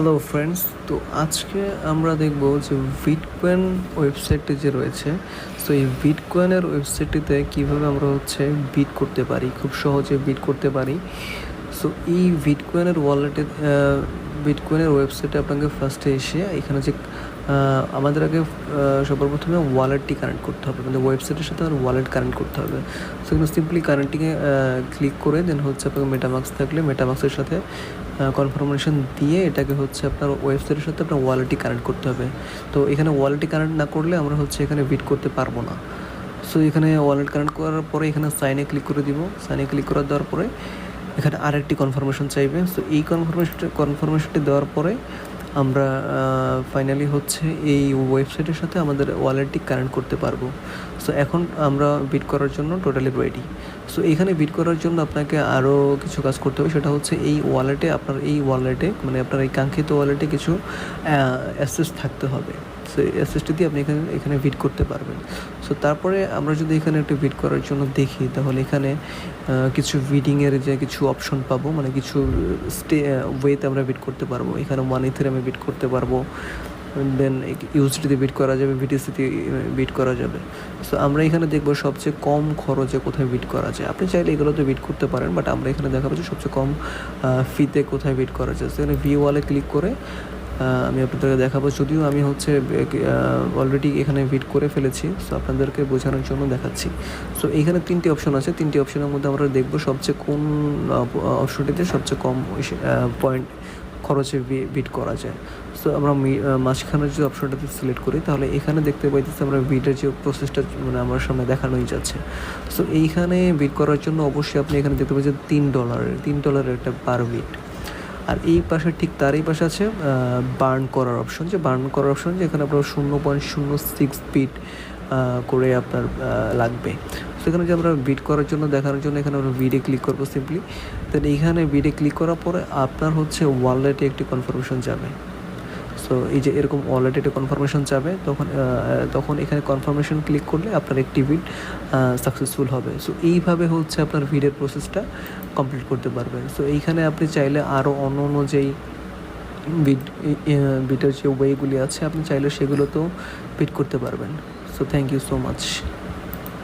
Hello friends, তো আজকে আমরা দেখব যে বিটকয়েন ওয়েবসাইটটি যে রয়েছে। সো এই বিটকয়েনের ওয়েবসাইটটিতে কীভাবে আমরা বিট করতে পারি, খুব সহজে বিট করতে পারি। সো এই বিটকয়েনের ওয়েবসাইটে আপনাকে ফার্স্টে এসে এখানে যে আমাদের আগে সবার প্রথমে ওয়ালেটটি কানেক্ট করতে হবে, মানে ওয়েবসাইটের সাথে আর ওয়ালেট কানেক্ট করতে হবে। সো এখানে সিম্পলি কানেক্টিংয়ে ক্লিক করে দেন আপনাকে মেটামাক্স থাকলে মেটামাক্সের সাথে কনফার্মেশন দিয়ে এটাকে আপনার ওয়েবসাইটের সাথে আপনার ওয়ালেটটি কানেক্ট করতে হবে। তো এখানে ওয়ালেটটি কানেক্ট না করলে আমরা এখানে বিট করতে পারবো না। সো এখানে ওয়ালেট কানেক্ট করার পরে এখানে সাইনে ক্লিক করে দিব। সাইনে ক্লিক করে দেওয়ার পরে এখানে আরেকটি কনফার্মেশন চাইবে। সো এই কনফার্মেশনটি দেওয়ার পরে আমরা ফাইনালি এই ওয়েবসাইটের সাথে আমাদের ওয়ালেটটি কানেক্ট করতে পারবো। সো এখন আমরা বিট করার জন্য টোটালি রেডি। সো এইখানে বিট করার জন্য আপনাকে আরও কিছু কাজ করতে হবে, সেটা এই ওয়ালেটে মানে আপনার এই কাঙ্ক্ষিত ওয়ালেটে কিছু অ্যাসেস থাকতে হবে। সো এই অ্যাসেসটি দিয়ে আপনি এখানে বিট করতে পারবেন। সো তারপরে আমরা যদি এখানে একটু বিট করার জন্য দেখি, তাহলে এখানে কিছু বিডিংয়ের যে কিছু অপশন পাবো, মানে কিছু ওয়েতে আমরা বিট করতে পারবো। এখানে ইথেরিয়ামে বিট করতে পারবো, দেন ইউএসডিতে বিট করা যাবে, বিটিসিতে বিট করা যাবে। সো আমরা এখানে দেখবো সবচেয়ে কম খরচে কোথায় বিট করা যায়। আপনি চাইলে এগুলোতে বিট করতে পারেন, বাট আমরা এখানে দেখাবো যে সবচেয়ে কম ফিতে কোথায় বিট করা যায়। সেখানে ওয়ালে ক্লিক করে আমি আপনাদেরকে দেখাবো, যদিও আমি অলরেডি এখানে বিট করে ফেলেছি। সো আপনাদেরকে বোঝানোর জন্য দেখাচ্ছি। সো এইখানে তিনটি অপশন আছে, তিনটি অপশনের মধ্যে আমরা দেখবো সবচেয়ে কোন অপশনটিতে সবচেয়ে কম পয়েন্ট খরচে বিট করা যায়। সো আমরা মাঝখানের যে অপশনটাতে সিলেক্ট করি, তাহলে এখানে দেখতে পাইতেছি আমরা বিটের যে প্রসেসটা মানে আমার সামনে দেখানোই যাচ্ছে। সো এইখানে বিট করার জন্য অবশ্যই আপনি এখানে দেখতে পাচ্ছেন $3 একটা পার বিট। আর এই পাশে ঠিক তার এই পাশে আছে বার্ন করার অপশন, এখানে আপনার 0.06 বিট করে আপনার লাগবে। সেখানে যে আমরা বিট করার জন্য দেখানোর জন্য এখানে আমরা বিডে ক্লিক করবো সিম্পলি। দেন এইখানে বিডে ক্লিক করার পরে আপনার ওয়ালেটে একটি কনফার্মেশন যাবে। সো এই যে এরকম ওয়ালেটে একটা কনফার্মেশন যাবে, তখন এখানে কনফার্মেশন ক্লিক করলে আপনার একটি বিট সাকসেসফুল হবে। সো এইভাবে আপনার বিডের প্রসেসটা কমপ্লিট করতে পারবেন। সো এইখানে আপনি চাইলে আরও অন্য যেই বিটের যে ওয়েগুলি আছে, আপনি চাইলে সেগুলোতেও বিট করতে পারবেন। So thank you so much.